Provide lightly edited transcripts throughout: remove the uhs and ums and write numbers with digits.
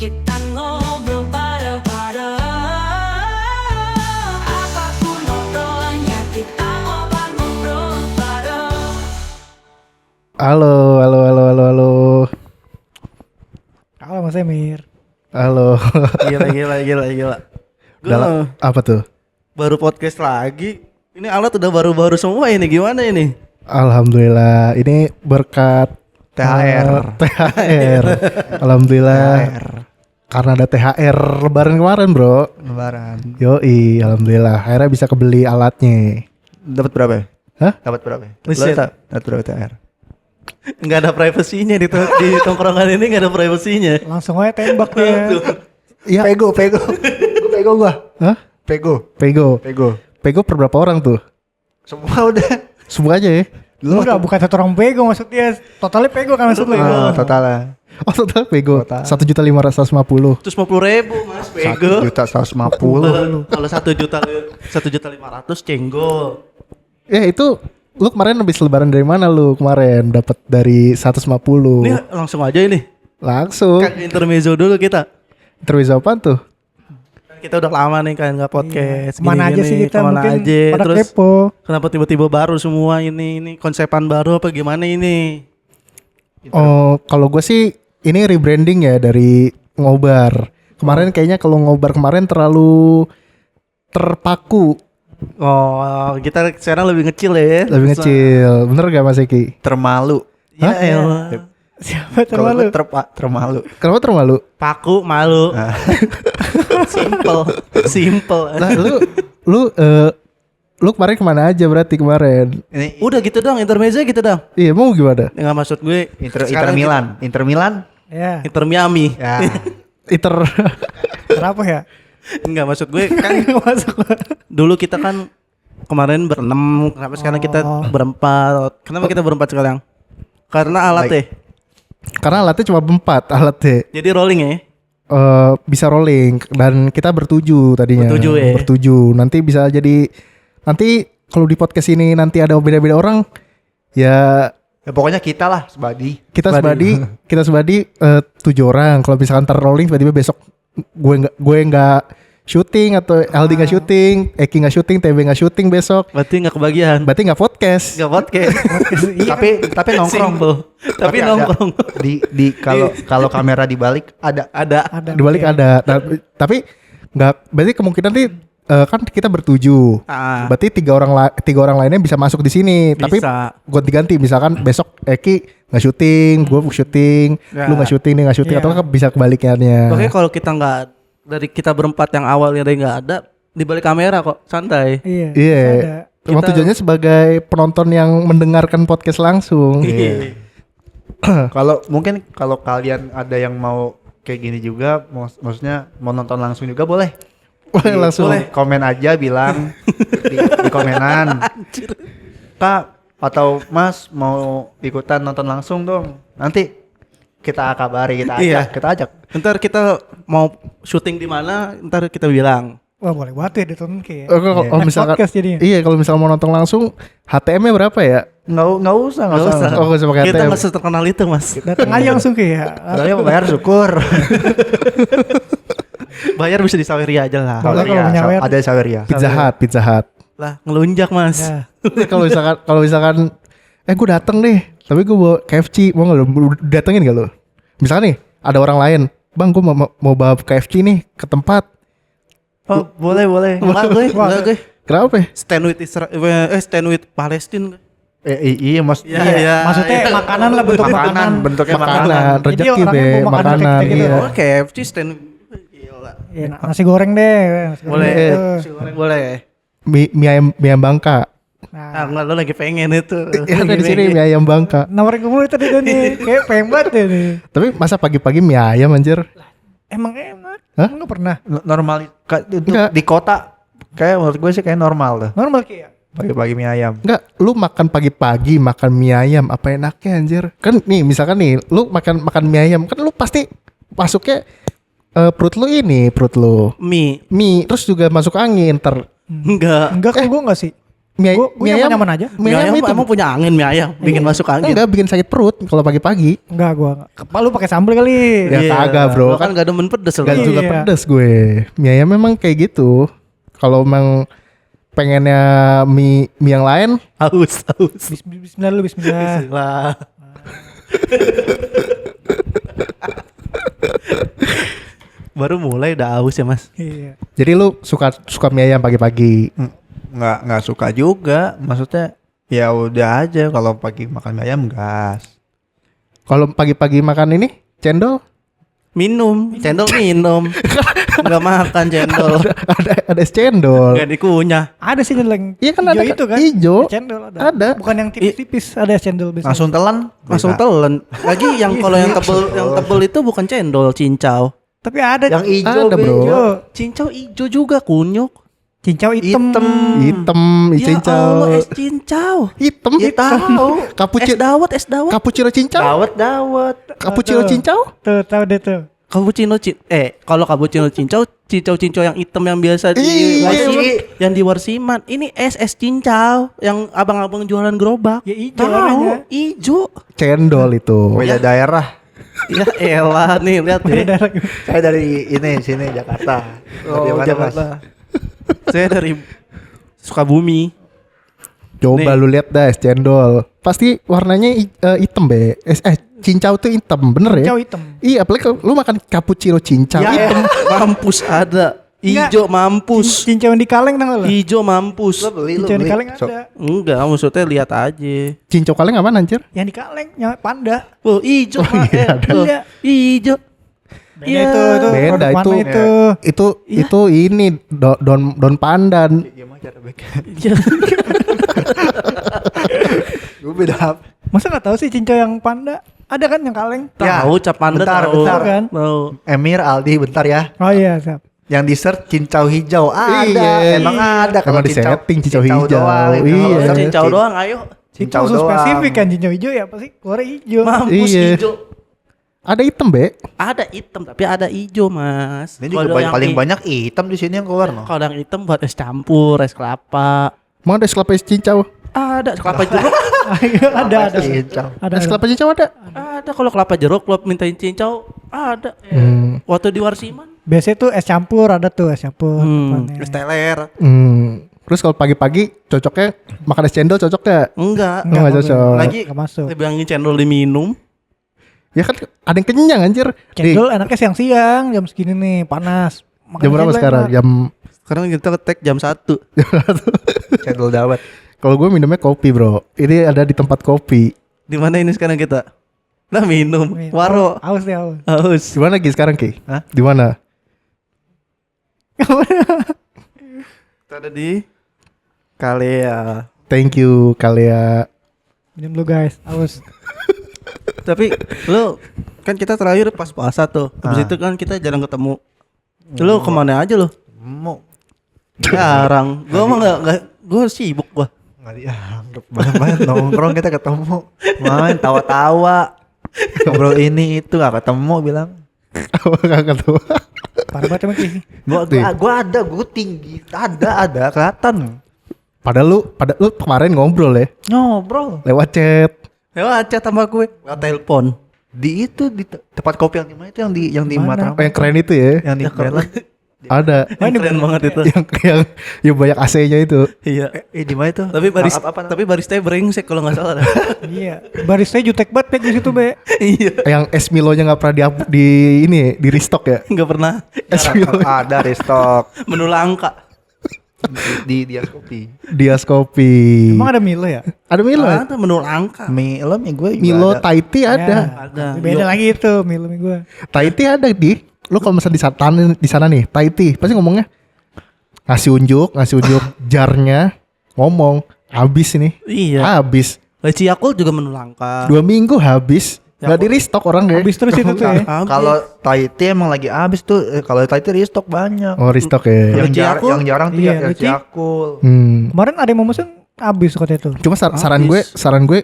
kita ngobrol bareng-bareng. Apapun obrolannya kita ngobrol bareng. Halo. Halo Mas Emir. Halo. Gila. Apa tuh? Baru podcast lagi. Ini alat udah baru-baru semua ini. Gimana ini? Alhamdulillah. Ini berkat THR. THR. Alhamdulillah. Karena ada THR lebaran kemarin, Bro. Lebaran. Yoi, alhamdulillah. Akhirnya bisa kebeli alatnya. Dapat berapa? Hah? Dapat berapa? Buset. Dapat berapa THR? Enggak ada privasinya di tongkrongan ini, enggak ada privasinya. Langsung aja tembak ya. Iya. Pego. Gua. Hah? Pego. Pego per berapa orang tuh? Semua udah. Semua aja ya? Enggak, bukan satu orang pego maksudnya. Totalnya pego kan maksudnya. Totalnya. Oh, total pego. Total. 1.550.000. 150.000 Mas Pego. 1.150.000. Kalau 1.500.000 cenggol. Itu lu kemarin habis lebaran dari mana lu kemarin? Dapat dari 150. Ini langsung aja ini. Langsung. Kan intermezzo dulu kita. Terus apaan tuh? Kita udah lama nih kan nggak podcast. Kemana aja sih kita kemana mungkin aja. pada Terus kepo. kenapa tiba-tiba baru semua ini konsepan baru apa gimana ini? Oh, kalau gue sih ini rebranding ya dari Ngobar. Kemarin kayaknya kalau Ngobar kemarin terlalu terpaku, Oh, kita sekarang lebih ngecil ya. lebih kecil. Bener gak Mas Eki? Termalu. Ya elah. Siapa Kalau terlalu? gue termalu. Kenapa termalu? Paku malu. Simple. Nah, lu kemarin kemana aja berarti kemarin? Ini Udah gitu dong, intermezzo gitu dong. Iya, mau gimana? Enggak maksud gue Inter sekarang Milan. Inter Milan. Ya. Inter Miami. Ya. Iter Kenapa ya? Enggak maksud gue kan Masuk. dulu kita kan kemarin berenam, kenapa sekarang kita berempat? Kenapa kita berempat sekarang? Karena alatnya. karena alatnya cuma 4 alatnya. Jadi rolling ya. Bisa rolling dan kita bertujuh tadinya. Bertujuh ya? Bertujuh. Nanti bisa jadi nanti kalau di podcast ini nanti ada beda-beda orang ya Ya pokoknya kita lah sebadi. kita sebadi 7 orang. Kalau misalkan ntar rolling tiba-tiba besok gue nggak syuting atau Aldi nggak syuting, Eki nggak syuting, TB nggak syuting besok. Berarti nggak kebagian. Berarti nggak podcast. Nggak podcast. Tapi nongkrong. Simple. Tapi ada. nongkrong. Di kalau kamera dibalik ada. Ada. Di balik ada. Tapi nggak. Berarti kemungkinan nanti kan kita bertujuh. Berarti tiga orang lainnya bisa masuk di sini. Bisa. Tapi ganti-ganti. Misalkan besok Eki nggak syuting, gue syuting, Ya. lu nggak syuting, dia nggak syuting, Iya. atau bisa kebalikannya. Oke, kalau kita nggak dari kita berempat yang awalnya dari nggak ada di balik kamera kok santai. Iya. Iya. Ada. Emang tujuannya sebagai penonton yang mendengarkan podcast langsung. Iya. Kalau kalian ada yang mau kayak gini juga, maksudnya mau nonton langsung juga boleh. Boleh langsung. Komen aja bilang di komenan. Kak atau Mas mau ikutan nonton langsung dong. Nanti kita kabari, kita ajak. Ntar kita mau syuting di mana, ntar kita bilang. Wah, boleh banget ya ditonton kayak. Kalau Next misalkan podcast jadinya. iya, kalau misalkan mau nonton langsung HTM-nya berapa ya? Nggak usah. Oh, nggak usah pakai Kita ATM. nggak terkenal itu mas. Datang aja langsung kayak. Soalnya bayar syukur. Bayar bisa di Saweria aja lah. Kalau menyawer. Ada Saweria. Pizza Hut. Lah ngelunjak mas. Ya. Kalau misalkan gue dateng nih, tapi gue bawa KFC, mau nggak lo datengin gak lo? Misalkan nih ada orang lain, bang gue mau bawa KFC nih ke tempat. Oh boleh. Enggak gue. Kenapa? Stand with Israel, stand with Palestine. Iya mas. Iya. Maksudnya makanan lah bentuknya Makanan, bentuknya Makanan, makanan. Jadi rezeki orangnya be, mau makan makanan. rezeki gitu. Iya. Oh KFC stand. Gila. Iya, nasi goreng deh. Nasi goreng. Boleh. Tuh. Nasi goreng boleh. Mie ayam Bangka. Ah Nah, enggak lo lagi pengen itu. Ya ada di sini mie ayam Bangka. nawarin gue mulu tadi tuh nih. Kayak pengen banget deh nih. Tapi masa pagi-pagi mie ayam anjir? Emang enak. Hah? Enggak pernah. Normal untuk Enggak. di kota kayak menurut gue sih kayak normal tuh. Normal kayak. Pagi-pagi mie ayam. Enggak, lu makan pagi-pagi makan mie ayam apa enaknya anjir? Kan nih misalkan nih lu makan mie ayam kan lu pasti masuknya perut lu Mie. terus juga masuk angin Enggak. Enggak kan gue enggak sih. Gue nyaman aja. Mie ayam itu emang punya angin mie ayam, bikin masuk angin. enggak bikin sakit perut kalau pagi-pagi. Enggak gue. Lu pakai sambal kali. Ya kagak, bro. Lo kan gak demen pedes lo. Gak juga Iya. pedes gue. Mie ayam memang kayak gitu. Kalau emang pengennya mie yang lain, Haus. Bismillah lu bismillah. Lah. Baru mulai udah haus ya mas. Iya. jadi lu suka mie ayam pagi-pagi. Nggak suka juga. Maksudnya ya udah aja kalau pagi makan mie ayam gas. Kalau pagi-pagi makan ini cendol, Minum, cendol minum. Nggak makan cendol. ada es cendol. Nggak dikunyah. Ada sih yang Iya kan hijau ada itu kan. hijau. Es cendol ada. Ada. Bukan yang tipis-tipis, ada es cendol biasanya. Langsung telan. Langsung Bisa. telan. Lagi yang kalau yang tebel itu bukan cendol, cincau. Tapi ada Yang hijau Ada, bro. hijau. Cincau ijo juga kunyuk. Cincau hitam. Hitam, Ya cincau. Allah, es cincau. Hitam. Ya tahu. Es dawet. Cappuccino cincau. Dawet. Cappuccino cincau. Tuh, tahu deh tuh. Kalau cappuccino cincau yang hitam yang biasa di Iya, yang di Warsiman. Ini es cincau yang abang-abang jualan gerobak. Ya hijau warnanya. Ijo. Cendol itu. Beda daerah. Ya elah nih lihat Beda deh. lagi. Saya dari sini Jakarta. Dari mana, Mas? Jakarta. Saya dari Sukabumi. Coba Nih. lu lihat dah es cendol. Pasti warnanya hitam be. Cincau tuh hitam, bener ya? Cincau hitam. Iya, apalagi kalau lu makan cappuccino cincau Ya, hitam. mampus ada. Ijo mampus. Cincau yang di kaleng tau gak lu? Ijo mampus. Lo beli, lo Cincau yang di beli. kaleng So, ada. Enggak, maksudnya lihat aja. Cincau kaleng apaan anjir? Yang di kaleng, yang panda. Oh, ijo. iya, ada. Iya. Ijo. Beda Iya. itu Beda produk itu. mana itu. Itu ini don pandan. gimana cara bikin? Iya. Gue beda apa? Masa gak tahu sih cincau yang panda? Ada kan yang kaleng? Ya, Tahu cap panda bentar, tahu. bentar. Kan? Tahu. Emir, Aldi, bentar ya. Oh iya, siap. Yang di search cincau hijau ada, Iya. emang ada. Emang di setting cincau hijau. doang, itu. Iya. Kalau search Cincau doang, ayo. Cincau Itu khusus doang. spesifik kan cincau hijau ya pasti keluar hijau. Mampus Iya. ijo. Ada hitam be. Ada hitam tapi ada ijo, Mas. Ini juga Kalau yang paling hi- banyak hitam di sini yang keluar no. Kalau yang hitam buat es campur, es kelapa. Mau ada es kelapa cincau? Ada es kelapa jeruk. ada. Cincau. Ada. Es kelapa cincau ada. Ada kalau kelapa jeruk lo mintain cincau, ada. Waktu di Warsiman. Biasanya tuh es campur ada tuh es campur. depannya. Es teler. Terus kalau pagi-pagi cocoknya makan es cendol cocok gak? Enggak. Nggak cocok. Lagi Nggak masuk. dibilangin cendol diminum. Ya kan ada yang kenyang anjir. Cendol enaknya siang-siang jam segini nih panas. Makan Jam berapa cendol sekarang? enak. Jam Sekarang kita ngetek jam 1. Cendol dawet. kalau gue minumnya kopi, Bro. Ini ada di tempat kopi. Di mana ini sekarang kita? Nah, minum. Waro. Aus deh aus. Haus. Di mana Ki sekarang Ki? Hah? Di mana? Kita ada di Kalea. Thank you Kalia. Minum dulu guys, aus. Tapi lu kan kita terakhir pas puasa tuh. Habis itu kan kita jarang ketemu. Lu kemana aja lu? Mau Jarang. Gua mah enggak gua sibuk gua. nggak dianggap banget nongkrong kita ketemu main tawa-tawa ngobrol ini itu nggak ketemu bilang Gak ketemu. Parah banget emang Ki. gua ada gua tinggi ada kelihatan Padahal lu kemarin ngobrol ya ngobrol lewat chat. Lewat chat sama gue, lewat telepon. di itu di tempat kopi yang di mana itu yang di Mana? Matraman Yang keren itu ya. yang di Medan Ada. Yang keren banget itu. yang banyak AC-nya itu. Iya. di mana itu Tapi apa tapi barista brengsek kalau enggak salah. Iya. Barista jutek banget Pek, di situ be. Iya. Yang es Milonya nggak pernah di ini di restock ya. Enggak pernah. Es Milo ada restock Menu langka. di dia kopi Dias Kopi. Emang ada Milo ya? Ada Milo. ya? Ada menu langka. mie gue juga Milo ada. Thai tea ada. Ada. Beda lagi itu Milo mie gue. Thai tea ada di. Lu kalau misalnya di sana nih, Thai tea, pasti ngomongnya ngasih unjuk jarnya, ngomong habis ini. Iya. Habis. Leci Yakult juga menu langka. 2 minggu habis. Gak di restock orang ya. Habis terus itu tuh ya. Habis. Kalau Thai tea emang lagi habis tuh kalau Thai tea restock banyak Oh restock ya. yang, Leci Yakult? yang jarang tuh Iya, yang Leci. Yakult. Kemarin ada yang mau mesen habis kota itu. Cuma saran gue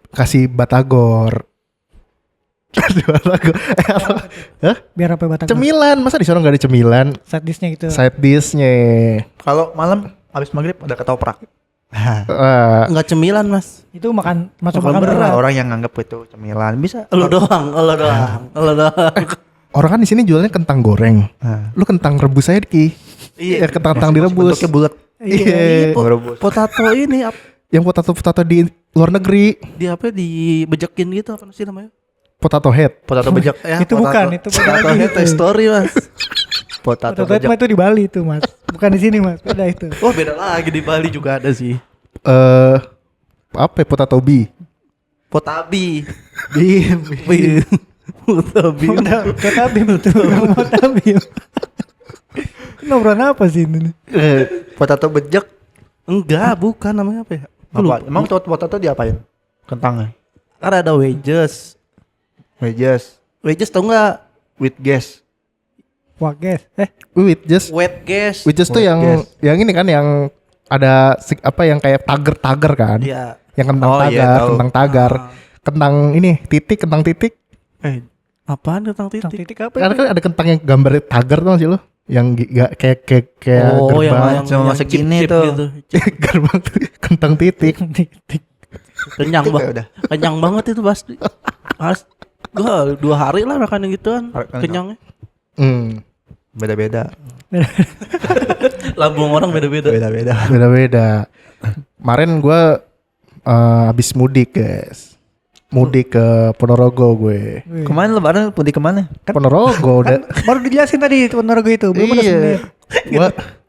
kasih batagor. Kasih batagor. Hah? Biar apa batang. Cemilan, masa di sana nggak ada cemilan? Side dishnya gitu. Side dishnya. Kalau malam habis maghrib ada ketoprak. Eh, Enggak cemilan, Mas. Itu makan masuk Makan makan berat. berat. Orang yang nganggap itu cemilan bisa. Lo doang. orang kan di sini jualnya kentang goreng. Nah, Lu kentang rebus aja Ki. Iya. Ya, kentang direbus. bentuknya bulat. Iya. Ngerebus. Potato ini Yang potato di luar negeri, di apa dibejekin gitu apa sih namanya? potato head. Potato bejek. Itu bukan, itu beda Potato lagi. head Toy Story, Mas. Potato Potato head mah bejek. itu di Bali itu, Mas. Bukan di sini, Mas. Beda itu. Oh, beda lagi di Bali juga ada sih. Apa ya, potato bee. Potabi. Bim. Potabi. Udah, kayak tabim itu. Mau tabim. Ngobrol apa sih ini? Potato bejek. Enggak, bukan namanya apa ya? Gua lupa. Apa? Emang potato diapain? Kentangnya. Kan ada wedges. Wedges. Wedges tau enggak? With gas. Wah, guys. With just Wet gas. Which is tuh Wet yang gas. ini kan yang ada apa yang kayak tagar kan? Iya. Yang kentang Oh, iya, tagar, tahu. kentang tagar. Kentang ini kentang titik. Apaan kentang Tang titik? titik apa Karena itu? kan ada kentang yang gambar tagar tuh sih lo? Yang kayak Oh, gerbang. Cuma segini tuh. gitu. gerbang tuh, kentang titik. Titik. Kenyang Titik ya banget. udah. Kenyang banget itu pasti. Mas, gua 2 hari lah makan yang gituan. Kenyangnya. Beda-beda. Lambung orang beda-beda. Beda-beda. Beda-beda. Kemarin gue habis mudik guys. Mudik ke Ponorogo gue. Kemana lebaran mudik kemana? Ponorogo udah. Baru dijelasin tadi Ponorogo itu. Belum ada sebenarnya.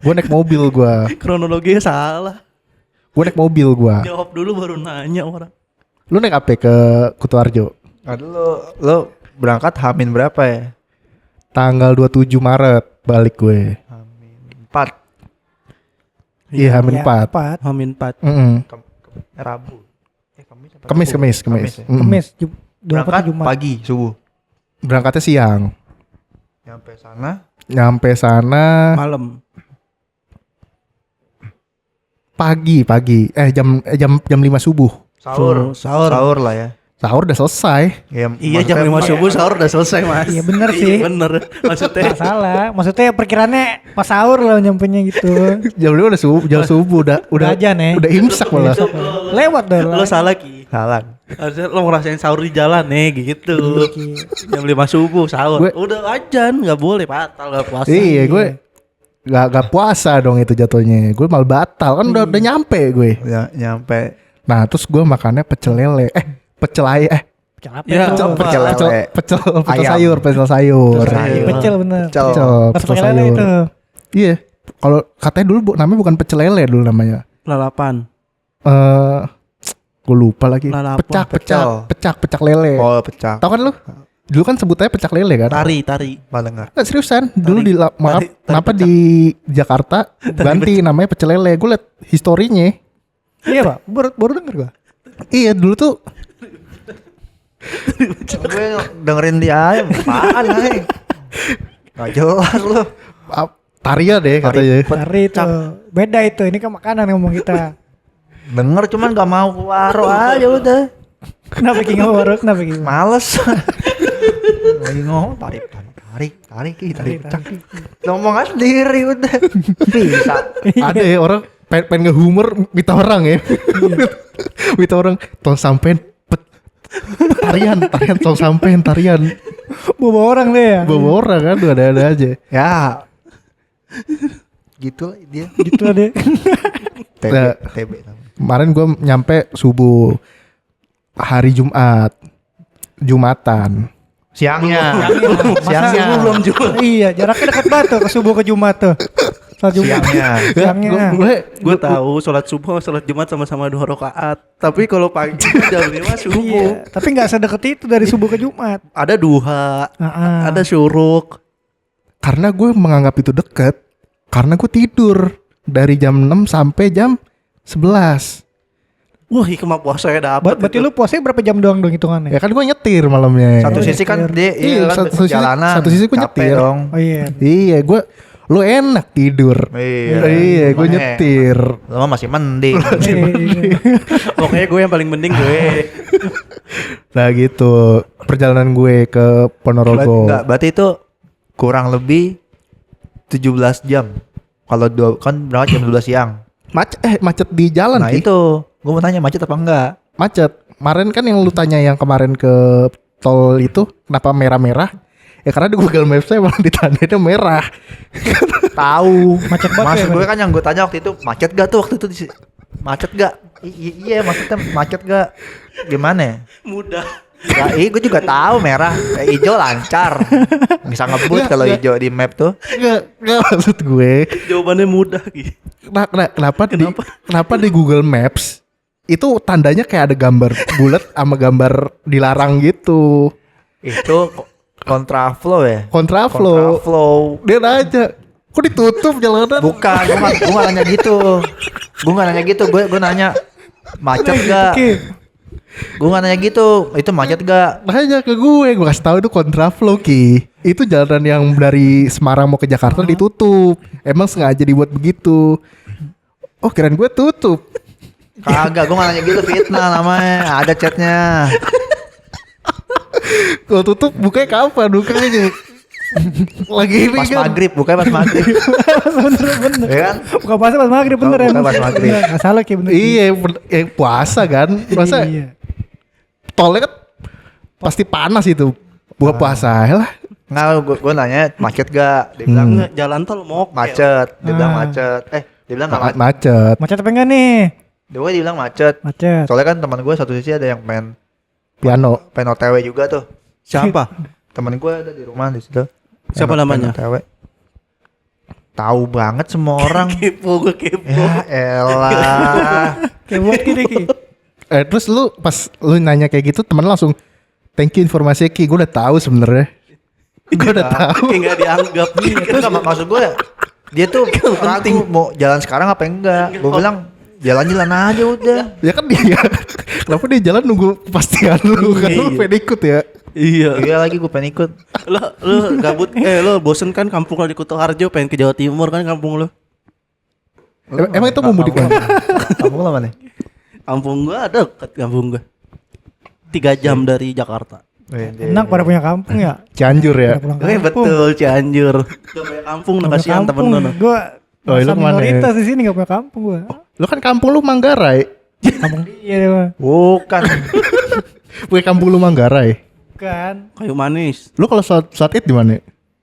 Gue naik mobil gue. Kronologinya salah. Gue naik mobil gue. Jawab dulu baru nanya orang. Lu naik apa ke Kutoarjo? Aduh, lo berangkat Hamin berapa ya? Tanggal 27 Maret balik gue. Hamin 4. Iya Hamin Ya, 4. Empat. Hamin 4. Rabu. Kemis. ya? Kemis. 24 Berangkat Jumat. pagi subuh. Berangkatnya siang. Nyampe sana Malam. Pagi. Jam 5 subuh. sahur lah ya. Sahur udah selesai. Ya, Iya jam 5 maksudnya- subuh sahur udah selesai mas. Iya, bener sih. Iya bener. Maksudnya Nggak salah. Maksudnya perkiraannya pas sahur loh nyampenya gitu. Jam 5 udah subuh, jam subuh udah ajan ya. Udah imsak malah. Lewat dong. lo salah Ki. Salah. Harusnya lo ngerasain sahur di jalan nih gitu. Jam 5 subuh sahur. Gue- Udah ajan nggak boleh batal nggak puasa. Iya gue gak puasa dong itu jatuhnya. Gue malah batal kan udah nyampe gue. Ya, nyampe Nah terus gue makannya pecel lele. Pecel ayam. Kenapa Ya, itu? coba. Pecel lele. Pecel Ayam. sayur. Pecel sayur. Sayur. Pecel bener. Pecel. Pas Pecel pakai lele sayur. itu. Iya. Kalau katanya dulu namanya bukan pecel lele dulu namanya. Lalapan. Gue lupa lagi. Lalapan. Pecak lele. Oh, pecah. Tahu kan lu? Dulu kan sebutannya pecak lele kan? Tari. Malah enggak. Nggak seriusan. Dulu Tari- di maaf, tari kenapa pecak. di Jakarta ganti namanya pecel lele? Gue liat historinya. Iya pak. Baru denger gua. Iya dulu tuh Gue dengerin dia aja. Apaan aja? Gak jelas lu. Taria deh katanya. Tari itu. Beda itu. Ini kan makanan ngomong kita. Denger cuman gak mau ke waro aja udah. Kenapa Ki ngomong? Kenapa Ki? Males. Lagi ngomong tarik pecah. Ngomong aja sendiri udah. Bisa. Ada ya orang pengen ngehumor minta orang ya. Minta orang tolong sampein tarian tolong sampein tarian. Bawa orang deh ya. Bawa orang kan ada aja. Ya. Gitu lah dia. Gitu lah deh. Nah. TB namanya. Kemarin gue nyampe subuh hari Jumatan. Siangnya. Siangnya. belum juga. Iya, jaraknya dekat banget tuh ke subuh ke Jumat tuh. Salat Jumat. Siangnya. Siangnya. Gue tahu sholat subuh sholat Jumat sama-sama 2 rakaat. Tapi kalau pagi jam 5 Iya, subuh. tapi nggak sedekat itu dari subuh ke Jumat. Ada duha, Ah, ada syuruk. Karena gue menganggap itu deket. Karena gue tidur dari jam 6 sampai jam 11. Wah, hikmah puasa ya dapet. Berarti lu puasanya berapa jam doang dong hitungannya? Ya kan gue nyetir malamnya. Satu sisi kan dia Iya, kan satu sisi- perjalanan. satu sisi gua capek nyetir. dong. Oh iya. Iya, lu enak tidur. Iya. Gue nyetir. Lo mah masih mending. Pokoknya gue yang paling mending gue. Nah gitu perjalanan gue ke Ponorogo. Enggak, berarti itu kurang lebih 17 jam. Kalau kan berangkat jam 12 siang. Macet di jalan Nah Ki. itu, gue mau tanya macet apa enggak? Macet. Kemarin kan yang lu tanya yang kemarin ke tol itu kenapa merah-merah? Ya karena di Google Maps-nya emang ditandanya merah. Tahu. Macet banget Maksud ya, gue kan yang gue tanya waktu itu macet gak tuh waktu itu macet gak? Iya maksudnya macet gak? Gimana ya? Mudah. Ya, gue juga tahu merah, hijau lancar. Bisa ngebut kalau hijau di map tuh. Enggak maksud gue. Jawabannya mudah Ki. Kenapa di Google Maps itu tandanya kayak ada gambar bulat sama gambar dilarang gitu. Itu kontraflow ya? Kontraflow. Kontraflow. Dia nanya, kok ditutup jalanan? Bukan, gue gak nanya gitu. Gue nanya macet gak? Gue gak nanya gitu. Itu macet gak? Nanya ke gue kasih tahu itu kontraflow Ki. Itu jalanan yang dari Semarang mau ke Jakarta ditutup. Emang sengaja dibuat begitu. Oh kirain gue tutup. Kagak, gue gak nanya gitu, fitnah namanya. Ada chatnya. Kalau tutup bukanya kapan? Bukanya lagi ini Pas kan. maghrib, bukannya pas maghrib. Bener. Ya kan? Buka puasa pas maghrib bener Oh, ya. buka pas maghrib. Nggak salah Ki bener. Iya, puasa kan. Masa Iya. tolnya kan pasti panas itu. Buka puasa lah. Nggak, gue nanya macet gak? Dia bilang Nggak, jalan tol mau macet. Dia bilang macet. Dia bilang gak macet. Macet. Macet apa enggak nih? Dia bilang macet. Macet. Soalnya kan teman gue satu sisi ada yang pengen Piano. OTW juga tuh. Siapa? Temen gue ada di rumah di situ. Siapa namanya? OTW. Tahu banget semua orang. Kepo, gue kepo. Ya elah. Kayak buat gini Ki. Terus lu pas lu nanya kayak gitu temen langsung thank you informasinya Ki. Gue udah tahu sebenarnya. Gue udah tahu. Kayak nggak dianggap. Itu maksud gue dia tuh ragu mau jalan sekarang apa enggak. Gue bilang jalan-jalan aja udah. Ya kan dia. Kenapa dia jalan nunggu kepastian lu kan lu Iya. pengen ikut ya. Iya. Iya lagi gue pengen ikut. Lu gabut. Lu bosen kan kampung lo di Kutoarjo, pengen ke Jawa Timur kan kampung lo. Emang itu mau mudik kan? Kamu lama nih? Kampung gua ada dekat kampung gua. 3 jam dari Jakarta. Enak pada punya kampung ya. Cianjur ya. Pada pulang kampung. Betul Cianjur. Udah banyak kampung, Nggak nah punya kasihan temen kampung. lu. Gua Oh, lu masa kemana ya? minoritas di sini gak punya kampung gua. Lu kan kampung lu Manggarai. Kampung dia deh mah. Bukan. Bukan kampung lu Manggarai. Bukan. Kayu manis. Lu kalau saat Id di mana?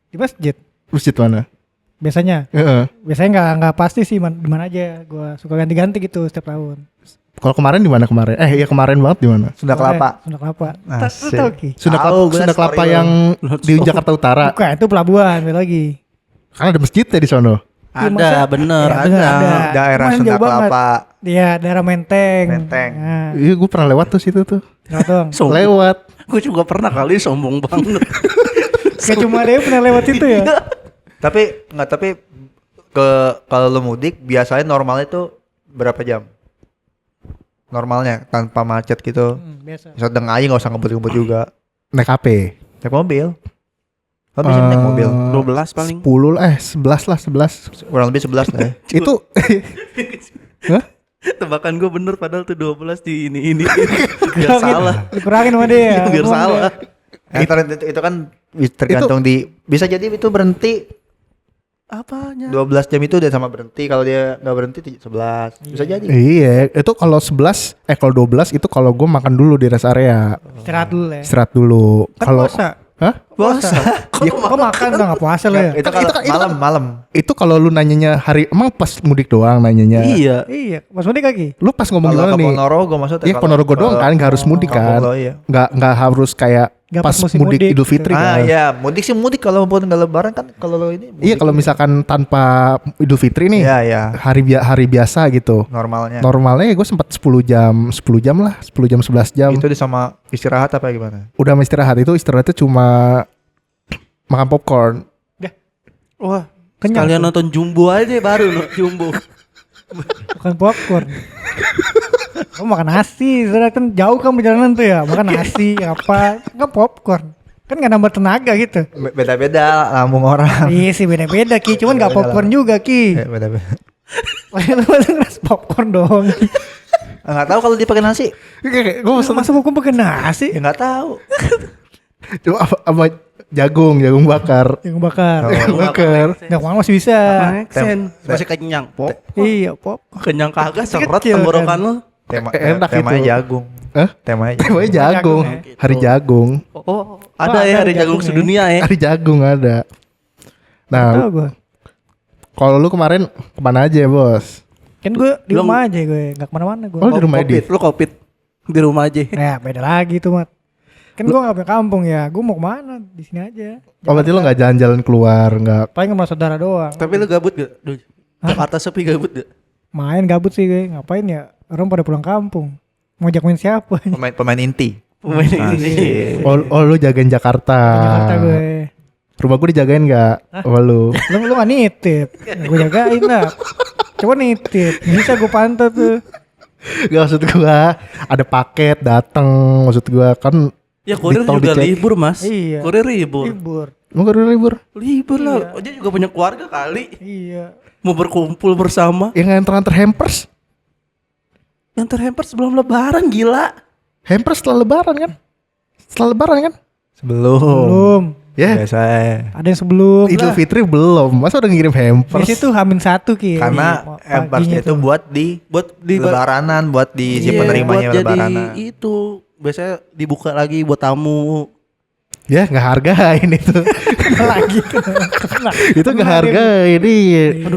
Di masjid. Masjid mana? Biasanya. Heeh. Biasanya nggak pasti sih di mana aja. Gua suka ganti-ganti gitu setiap tahun. Kalau kemarin di mana kemarin? Iya kemarin banget di mana? Sunda Kelapa. Sunda Kelapa. Asik. Tahu Ki? Sunda Tahu, Kelapa, gua Sunda story Kelapa lu. yang di Jakarta Utara. Bukan, itu pelabuhan beda lagi. Kan ada masjidnya di sono. Iya, Ada, masa- bener, Ya, bener, ada. Daerah Cuman Sunda jauh banget. Kelapa. Iya, daerah Menteng. Menteng. Nah, Iya, gue pernah lewat tuh situ tuh. nggak dong. Sombong. Lewat. Gue juga pernah kali sombong banget. Kayak cuma dia pernah lewat itu ya. Tapi kalau lu mudik biasanya normalnya tuh berapa jam? Normalnya tanpa macet gitu. Biasa. Sedang aja nggak usah ngebut-ngebut juga. Naik HP. Naik mobil. Lo bisa naik mobil. 12 paling. 10 lah, 11 lah, 11. Kurang lebih 11 lah ya. Itu Hah? Tebakan gue bener padahal tuh 12 di ini. Biar salah. Dikurangin sama dia. Biar Ngomong salah. Itu kan tergantung di bisa jadi itu berhenti Apanya? 12 jam itu udah sama berhenti. Kalau dia nggak berhenti 11. Bisa jadi. Iya, itu kalau 11 kalau 12 itu kalau gue makan dulu di rest area. dia. Istirahat dulu ya. Istirahat dulu. Kan Kalau puasa. Hah? Puasa. Ya, kok makan dong nggak puasa lo ya? Itu kalau itu kan- malam. Itu kalau lu nanyanya hari emang pas mudik doang nanyanya. Iya. Iya, Mas Mudik kaki. Lu pas ngomong Kalau gimana ke nih? Ponorogo maksudnya. Iya, kalau- Ponorogo doang kalau- kan, nggak harus mudik kan. Kampung lo, iya. Nggak harus kayak Nggak pas pas musim mudik mudik Idul gitu. Fitri Ah kan. iya, mudik sih mudik kalau pun nggak lebaran kan kalau lo ini. Iya, kalau misalkan tanpa Idul Fitri nih. Iya iya. Hari biasa gitu. Normalnya. Normalnya gue sempat 10 jam lah, 10 jam 11 jam. Itu sama istirahat apa gimana? Udah mau istirahat itu istirahatnya cuma makan popcorn. Wah, Kenyang sekalian tuh. nonton Jumbo aja baru Jumbo. Bukan popcorn. Kamu makan nasi, sebenarnya kan jauh kan perjalanan tuh ya, makan nasi apa, nggak popcorn, kan nggak nambah tenaga gitu. Beda-beda lambung orang. Iya sih beda-beda Ki, cuman nggak Beda-beda popcorn juga Ki. Beda-beda. Lu ngeras popcorn dong. Enggak tahu kalau dia pakai nasi. Gue Masa popcorn pakai nasi? Ya enggak tahu. Cuma apa jagung bakar. Yang bakar. Jagung bakar. Nggak mau masih bisa. Make sense. Masih kenyang, Pop. Iya, pop. Kenyang kagak seret kecil, tenggorokan lu. Enak temanya itu. jagung. Hah? Temanya Temanya jagung. Jagung, Hari jagung. Oh, ada ya ada hari jagung jagungnya. sedunia ya. Hari jagung ada. Tahu Nah, gue. kalau lu kemarin kemana aja ya, Bos? Kan gue di Lu- rumah aja gue, nggak kemana-mana gue. Oh, di rumah Edi. Lu Covid di rumah aja. Ya beda lagi tuh Mat. Kan gue nggak punya kampung ya, gue mau kemana di sini aja. Oh, berarti lu gak jalan-jalan keluar, gak? Paling sama saudara doang. Tapi lu gabut gak? Duh, Jakarta sepi gabut gak? Main gabut sih gue, ngapain ya? Orang pada pulang kampung. Mau ajak main siapa? pemain inti. Pemain ini. Oh, lu jagain Jakarta. Ke Jakarta gue. Rumah gue dijagain gak? Oh, lu. Lu gak nitip. Gue jagain lah. Coba nitip. Bisa gue pantau tuh. Gak, maksud gue ada paket dateng. Maksud gue kan Ya kurir Ditol juga dicek. libur mas. Iya. Kurir libur. Libur. Emang gak ada libur? Libur lah. Oh, dia juga punya keluarga kali. Iya. Mau berkumpul bersama. Yang nganter-nganter hampers. Yang terhampers sebelum lebaran gila. Hampers setelah lebaran kan? Setelah lebaran kan? Sebelum. Belum. Ya, Biasa. Ada yang sebelum. Idul Fitri belum. Masa udah ngirim Di hampers? situ H-1 Ki. Karena Paginya hampers itu tuh. buat di Buat di lebaranan, buat di si Iya, penerimanya buat lebaranan. jadi itu biasanya dibuka lagi buat tamu. Ya nggak hargain itu. lagi. Itu nggak hargain. Ini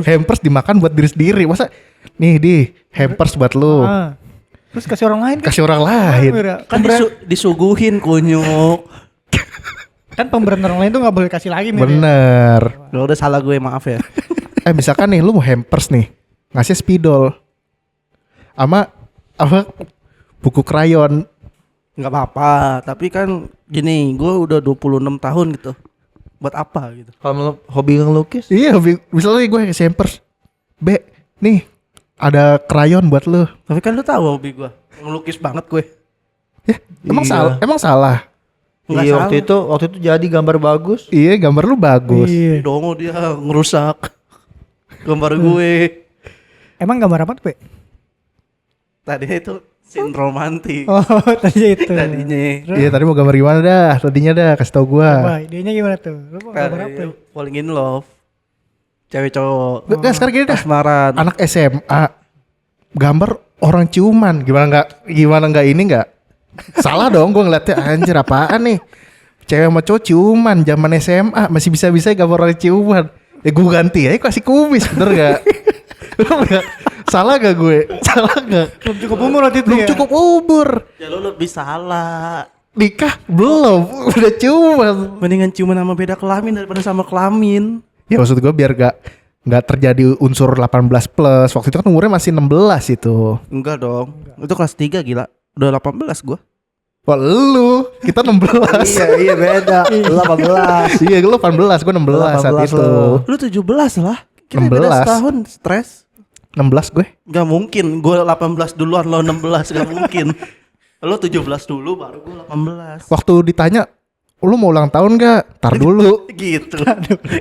hampers dimakan buat diri sendiri. Masa nih di hampers buat lu. Ah. Terus kasih orang lain kan? Kasih orang lain. Kan disuguhin kunyuk. Kan pemberian orang lain tuh nggak boleh kasih lagi Mir, ya? Bener. Lo udah salah gue, maaf ya. Misalkan nih lu mau hampers nih, ngasih spidol sama apa buku krayon. Nggak apa-apa, tapi kan gini, gue udah 26 tahun gitu. Buat apa gitu? Kalau lu hobi ngelukis, Iya, misalnya gue ngasih hampers, nih ada krayon buat lu. Tapi kan lu tahu hobi gue, ngelukis banget gue. Ya, emang Iya. salah? Emang salah? Nggak iya salah. waktu itu jadi gambar bagus. Iya, gambar lu bagus. Iya. Dongo dia ngerusak gambar gue. Emang gambar apa tuh, Pe? Tadi itu scene romantis. Oh, tadi itu. Tadinya. Iya, tadi mau gambar gimana dah? Tadinya dah, kasih tau gue. Wah, idenya gimana tuh? Lu mau gambar apa? Tadi falling in love. Cewek cowok. Nggak, sekarang gini dah. Asmaran. Anak SMA gambar orang ciuman, gimana nggak ini nggak? Salah dong, gue ngeliatnya anjir apaan nih? Cewek sama cowok ciuman zaman SMA masih bisa-bisa gambar orang ciuman. Ya gue ganti ya, kasih kumis, bener gak? Salah gak gue? Salah gak? Belum cukup umur waktu itu Belum ya? cukup umur. Ya lo lebih salah. Nikah belum, udah ciuman. Mendingan ciuman sama beda kelamin daripada sama kelamin. Ya maksud gue biar nggak terjadi unsur 18 plus. Waktu itu kan umurnya masih 16 itu. Enggak dong. Itu kelas 3 gila. Udah 18 gua. Wah lu, kita 16. iya beda. Lu 18. Iya, lu 18, gue 16 saat 18 itu. Lu 17 lah. Kita 16. beda setahun. Stres. 16 gue. Gak mungkin. Gua 18 duluan, lo 16. Gak mungkin. Lo 17 dulu baru gua 18. Waktu ditanya, lu mau ulang tahun gak? Tar dulu. Gitu.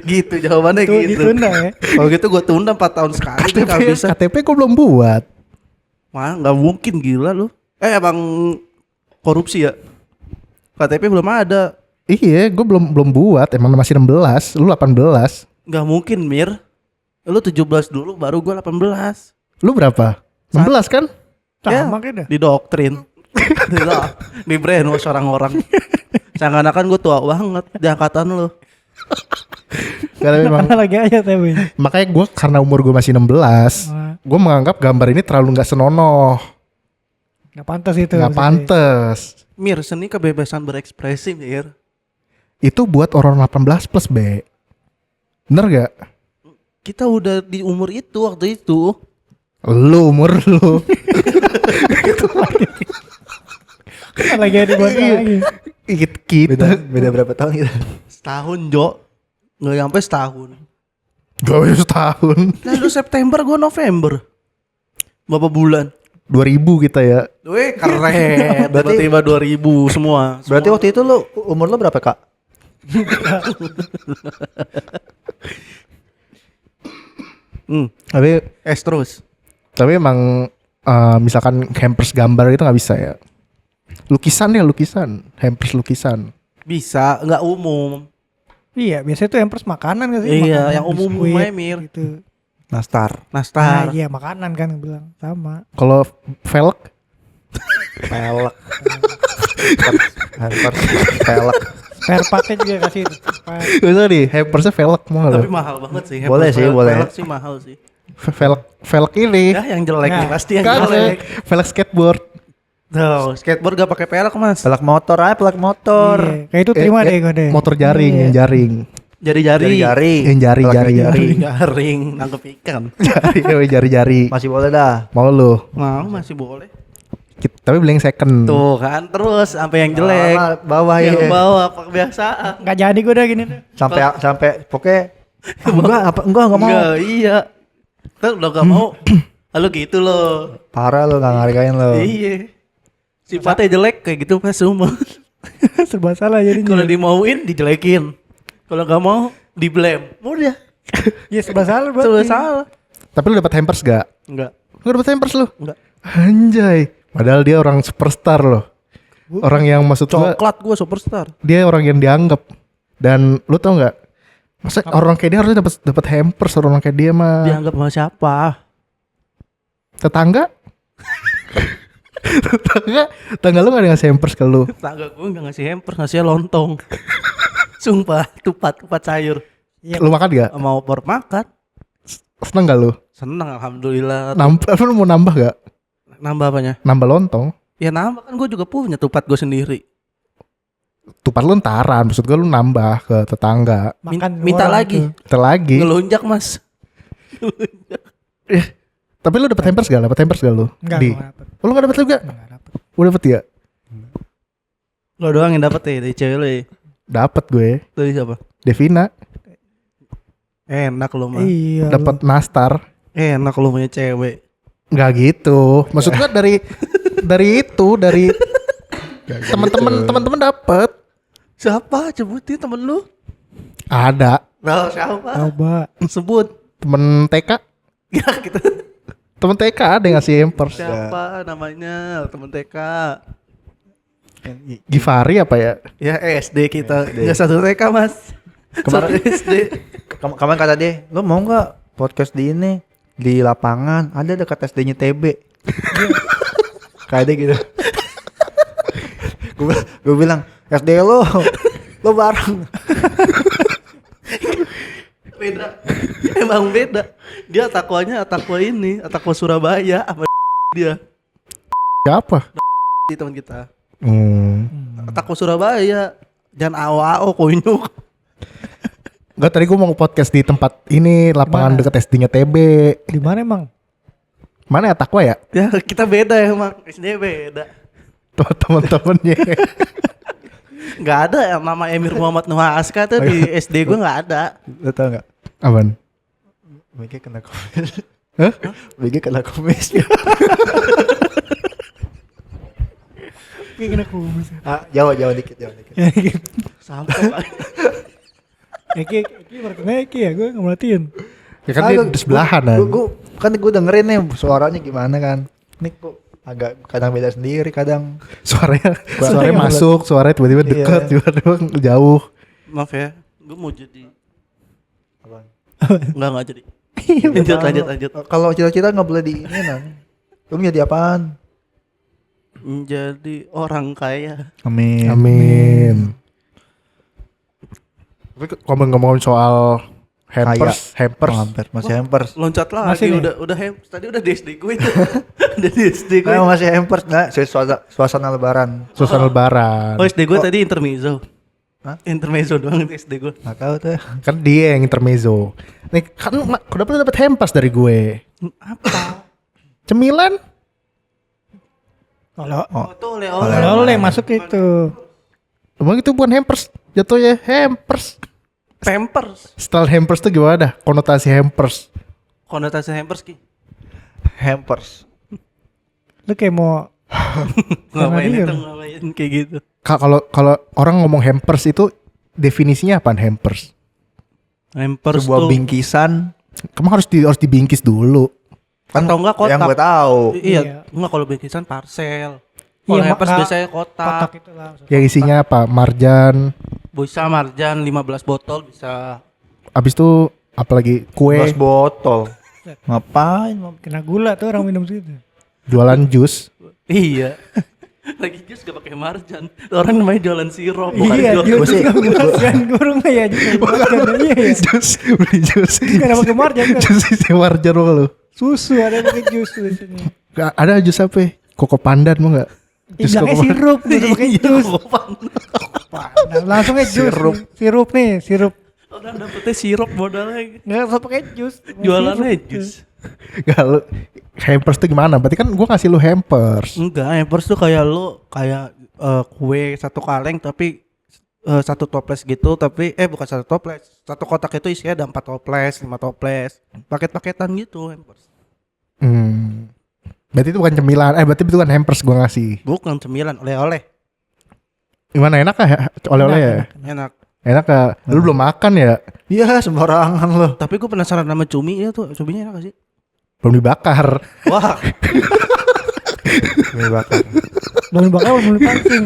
Gitu jawabannya Tuh gitu. ditunda ya. Kalau gitu gua tunda 4 tahun sekali. Gak bisa. KTP gue belum buat. Wah, gak mungkin gila lu. Emang korupsi ya? KTP belum ada. Iya, gue belum buat. Emang masih 16, lu 18. Gak mungkin, Mir. Lu 17 dulu baru gua 18. Lu berapa? 16 kan? Sama kan dah. Di doktrin. Di brainwash orang-orang. Seakan-akan gue tua banget di angkatan lu. Karena memang Karena lagi aja tapi. makanya gue karena umur gue masih 16, gue menganggap gambar ini terlalu nggak senonoh, Gak pantas itu. nggak maksudnya. pantes. Mir, seni kebebasan berekspresi, Mir. Itu buat orang 18 plus be. Bener gak? Kita udah di umur itu waktu itu. Lu umur lu. Kan lagi ada buat lagi. Kita Beda berapa tahun gitu? Setahun, Jo. Nggak nyampe setahun. gak bisa setahun. Nah, lu September, gue November. Berapa bulan? 2000 kita ya. Wih, keren. Tiba-tiba 2000 semua. Berarti waktu itu lu umur lu berapa, Kak? Tapi Terus. tapi emang misalkan hampers gambar itu nggak bisa ya. Lukisan ya lukisan, hampers lukisan. Bisa, nggak umum. Iya, biasanya tuh hampers makanan kan sih? Iya, Makanan, yang umum biskuit, Mir. gitu. Nastar. Nah, Nastar. iya makanan kan bilang sama. Kalau velg Pelek. Hampers. Pelek. Spare partnya juga kasih itu. Bisa nih, hampersnya velg mau Tapi nggak? mahal banget sih. Boleh sih, boleh. Velg sih mahal sih. Velg ini. Ya yang jelek Nah, nih pasti yang Kagak, jelek. velg skateboard. Tuh, skateboard gak pakai pelek Mas. Pelek motor aja, pelek motor. Iya, kayak itu terima deh gue deh. Motor jaring, Iya. yang jaring. Jari-jari. Jari-jari. Yang jari, Pelek jari. jari. Jaring nangkep ikan. Jari-jari. Masih boleh dah. Mau lu? Mau masih boleh. Tapi beli yang second. Tuh kan terus sampai yang jelek. Bawah Yang ya. bawah kebiasaan. Nggak jadi gue udah gini tuh. Sampai pokoknya enggak mau. Enggak, iya. Tuh udah gak mau. Lalu gitu loh. Parah lo enggak ngargain lo. Iya. Sifatnya jelek kayak gitu pas semua. Serba salah jadinya. Kalau dimauin dijelekin. Kalau gak mau di blame. Udah. Iya serba salah berarti. Serba salah. Tapi lu dapat hampers gak? Enggak. Lu dapat hampers lu? Enggak. Anjay. Padahal dia orang superstar loh. Orang yang maksud gua, Coklat gua superstar. dia orang yang dianggap. Dan lu tau nggak? Masa orang kayak dia harusnya dapat hampers, orang kayak dia mah. Dianggap sama siapa? Tetangga? tetangga lu gak ada ngasih hampers ke lu? Tangga gua enggak ngasih hampers, ngasih lontong. Sumpah, tupat sayur. Lu makan gak? Mau opor makan. Seneng gak lu? Seneng alhamdulillah. Lu mau nambah gak? Nambah apanya? Nambah lontong? Ya nambah kan gue juga punya tupat gue sendiri. Tupat lu ntaran, maksud gue lu nambah ke tetangga. Makan Minta orang lagi. tuh. Kita lagi. Ngelunjak mas. Tapi lu dapat hampers gak? Dapat hampers gak lu? Enggak, Di. gue nggak dapet. Oh, lu gak dapat juga? Nggak dapet. Lu dapet ya? Lo doang yang dapet ya dari cewek lo ya. Dapet gue. Dari siapa? Devina Enak lo mah. Iya. dapat nastar. Enak lo punya cewek. Nggak gitu. Maksud gua dari teman-teman dapet. Siapa? Sebutin temen lu. Ada Nah, siapa? Coba. Sebut. temen TK. Ya kita. Temen TK ada yang ngasih hampers. Siapa namanya? Temen TK. Givari apa ya? Ya SD kita. Enggak satu TK mas. Kemarin- Satu SD. Kemarin kata dia, "Lu mau nggak podcast di ini di lapangan? Ada dekat SD-nya TB." Kayak dia gitu. Gue bilang, "SD lo bareng." Beda. Emang beda. Dia takwa ini, takwa Surabaya apa dia Siapa? di teman kita. Takwa Surabaya. Jangan AO kunyuk. Enggak, tadi gua mau podcast di tempat ini lapangan Mana? dekat SD-nya TB. Di mana emang? Mana ya, Takwa ya? Ya kita beda emang. SD beda. Tuh teman-temannya. Nggak ada yang nama Emir Muhammad Nuha Aska tuh di SD gue nggak ada. Lo tau nggak? Apaan? BG kena komis. Hah? BG kena komis. Kayak kena kumis. Jauh dikit. Sampai Eki marketnya Eki ya, gue nggak merhatiin. Ya kan dia di sebelahan kan. Gue dengerin nih suaranya gimana kan. Nih kok agak kadang beda sendiri, kadang Suaranya Suaranya masuk, suaranya tiba-tiba deket, Iya. tiba-tiba jauh. maaf ya, gue mau jadi Apaan? nggak jadi. lanjut. Kalau cita-cita nggak boleh di ini nan. Lu mau jadi apaan? Menjadi orang kaya. Amin. Amin. Tapi ngomong-ngomong soal hampers, Masih hampers. Loncat Masih lagi nih? udah tadi udah di SD gue itu. Udah di SD gue. Masih hampers nggak? Suasana lebaran. suasana lebaran. Oh SD gue tadi intermezzo. Hah? Intermezzo doang di SD gue. Nggak tahu tuh. Kan dia yang intermezzo. Nih kan kenapa lu dapet hampers dari gue? Apa? Cemilan? Kalau Oh tuh kalau le masuk itu. Emang itu bukan hampers, jatuhnya hampers. Pampers. Style hampers tuh gimana dah? Konotasi hampers. Konotasi hampers ki. Hampers. Lu kayak mau Ngapain dia itu lu. ngapain kayak gitu. Kalau orang ngomong hampers itu definisinya apaan hampers? Hampers Sebuah tuh bingkisan. Kamu harus dibingkis dulu. atau enggak kotak. Yang gue tahu. Iya, Iya. enggak kalau bingkisan parcel. Kalau Iya, hampers nggak- biasanya kotak. kotak itu lah. Yang isinya apa? Marjan, Bisa marjan 15 botol bisa. Abis itu apalagi kue, Gelas botol. Ngapain? Kena gula tuh orang minum situ. jualan jus. Iya. Lagi jus gak pakai marjan. Orang namanya jualan sirup Iya, jualan. jus kan gurung ya jus. Iya ya. Jus, beli jus. Karena pakai marjan kan. Jus isi marjan lu. Susu ada yang pakai jus tuh biasanya. Ada jus apa? Ya? Koko pandan mau nggak? Jus Bilangnya koko sirup, nggak pakai Iya, jus. Gopan. Nah, langsung aja jus. Sirup nih, sirup. Orang dapetnya sirup modalnya. Nggak usah pakai jus. Jualannya Sirup. jus. Gak lu hampers tuh gimana? Berarti kan gua ngasih lu hampers. Enggak, hampers tuh kayak lu kayak kue satu kaleng tapi satu toples gitu tapi bukan satu toples. Satu kotak itu isinya ada 4 toples, 5 toples. Paket-paketan gitu hampers. Berarti itu bukan cemilan. Berarti itu kan hampers gua ngasih. Bukan cemilan, oleh-oleh. Gimana enak kah oleh-oleh ya? Enak. Enak kah? Lu belum makan ya? Iya sembarangan lo. Tapi gue penasaran sama cumi ya tuh. Cuminya enak gak sih? Belum dibakar. Wah, Mie bakar. Belum dibakar, belum dipancing.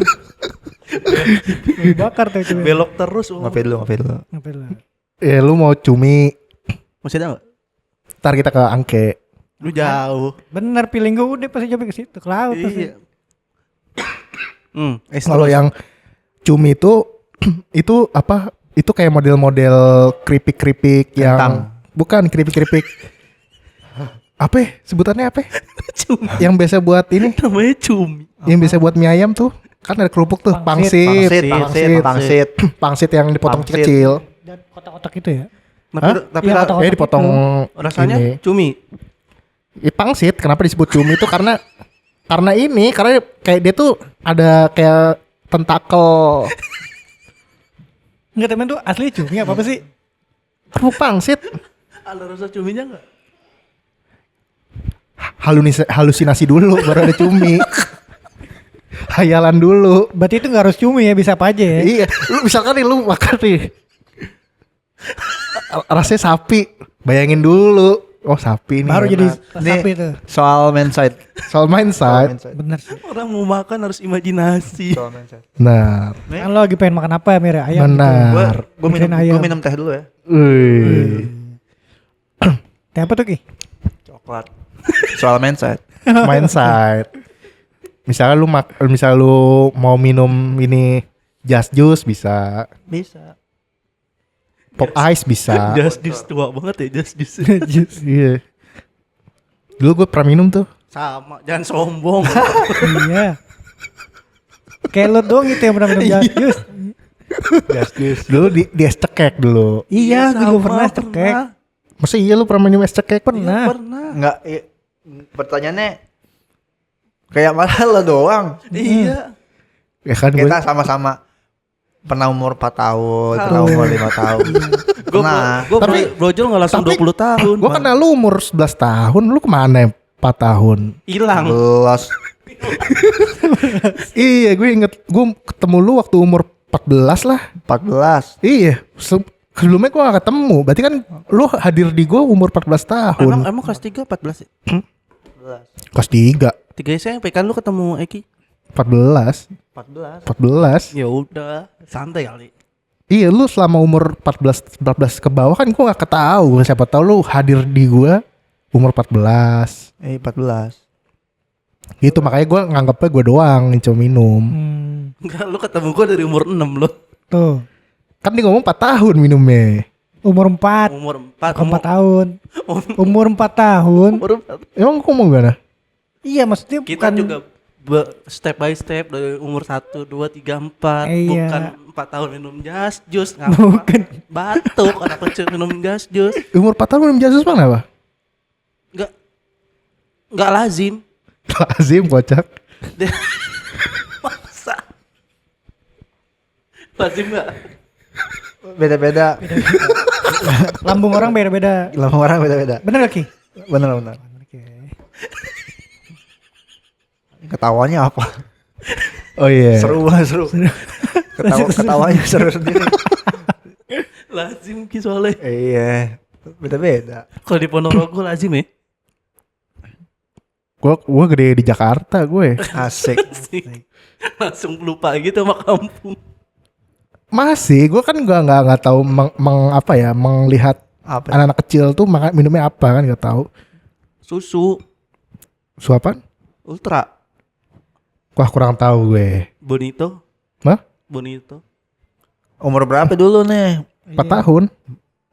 Belum dibakar tuh cuma. belok terus. Ngopi dulu. Ngapain lah. Lu mau cumi? Masih ada gak? Ntar kita ke Angke. Lu jauh. Bener feeling gue udah pasti coba ke situ ke laut pasti. Iya. Kalau yang cumi itu apa? Itu kayak model-model keripik-keripik yang Kentang. bukan keripik-keripik. Apa? Ya? Sebutannya apa? Ya? Cumi. Yang biasa buat ini, Namanya cumi. yang biasa buat mie ayam tuh. Kan ada kerupuk tuh, Pangsit. Pangsit. Pangsit yang dipotong Pangsit. kecil. Dan kotak-kotak itu ya. Tapi Iya, kotak-kotak Kayak dipotong rasanya ini. cumi. Pangsit, kenapa disebut cumi itu karena kayak dia tuh ada kayak tentakel. Enggak temen tuh asli cumi apa sih? Kerupuk pangsit. Ada rasa cuminya gak? Halusinasi dulu baru ada cumi. Hayalan dulu. Berarti itu nggak harus cumi ya, bisa apa aja ya. Iya, lu misalkan nih lu makan nih. Rasanya sapi. Bayangin dulu. Oh, sapi nih. Baru enak. jadi Ini sapi tuh. soal mindset. soal mindset. Bener sih. Orang mau makan harus imajinasi. Soal mindset. Nah, Kan lo lagi pengen makan apa ya Mir? Ayam benar. Mikirin Gue minum teh dulu ya. Wih. Teh apa tuh Ki? Coklat. Soal mindset. Mindset. Misalnya lu mau minum ini just juice bisa. Bisa. Pop ice bisa. Just juice tua banget ya just juice. Iya. Dulu gue pernah minum tuh. Sama, jangan sombong. Iya. Kayak lo doang gitu yang pernah minum jus. Just juice. Dulu di es cekek dulu. Iya, gue juga sama, pernah cekek. Masa iya lu pernah minum es cekek? Pernah. Pernah. Enggak, pertanyaannya kayak malah lo doang. Iya. Ya kan gue. Kita sama-sama pernah umur 4 tahun, pernah umur 5 tahun. Pernah. Gue brojol gak langsung 20 tahun. Gue kenal lu umur 11 tahun. Lu kemana ya? 4 tahun. Hilang. 11. Iya, gue inget. Gue ketemu lu waktu umur 14 lah. 14. Iya. Sebelumnya gue gak ketemu. Berarti kan lu hadir di gue umur 14 tahun. Emang kelas 3 14 ya? Kelas 3. 3 SMP kan lu ketemu Eki? 14. 14. Ya udah, santai kali. Iya, lu selama umur 14 ke bawah kan gue gak ketahu. Siapa tahu lu hadir di gue umur 14. 14. Gitu, makanya gue nganggapnya gue doang yang cuma minum. Enggak, lu ketemu gua dari umur 6 lo. Tuh. Kan dia ngomong 4 tahun minumnya. Umur 4. Umur 4. 4 tahun. Umur 4 tahun. Umur 4. Emang gue ngomong gimana? Iya, maksudnya Kita bukan juga step by step dari umur 1, 2, 3, 4. Iya. Bukan 4 tahun minum just juice. Bukan. Batuk anak kecil minum just juice. Umur 4 tahun minum jasus mana apa? Enggak lazim. Lazim kocak. Masa? Lazim enggak? Beda-beda. lambung orang beda-beda. Lambung orang beda-beda. Bener gak Ki? Bener. Oke. Ketawanya apa? Oh iya. Seru banget, seru. Ketawanya seru sendiri. Lazim ki soalnya. Iya. Beda-beda. Kalau di Ponorogo lazim ya? Gue gede di Jakarta gue. Asik. Langsung lupa gitu sama kampung. Masih, gue kan nggak tahu melihat Apa? anak-anak kecil tuh makan minumnya apa kan nggak tahu. Susu Suapan? Ultra. Wah kurang tahu gue. Bonito. Hah? Bonito. Umur berapa dulu nih? 4 tahun?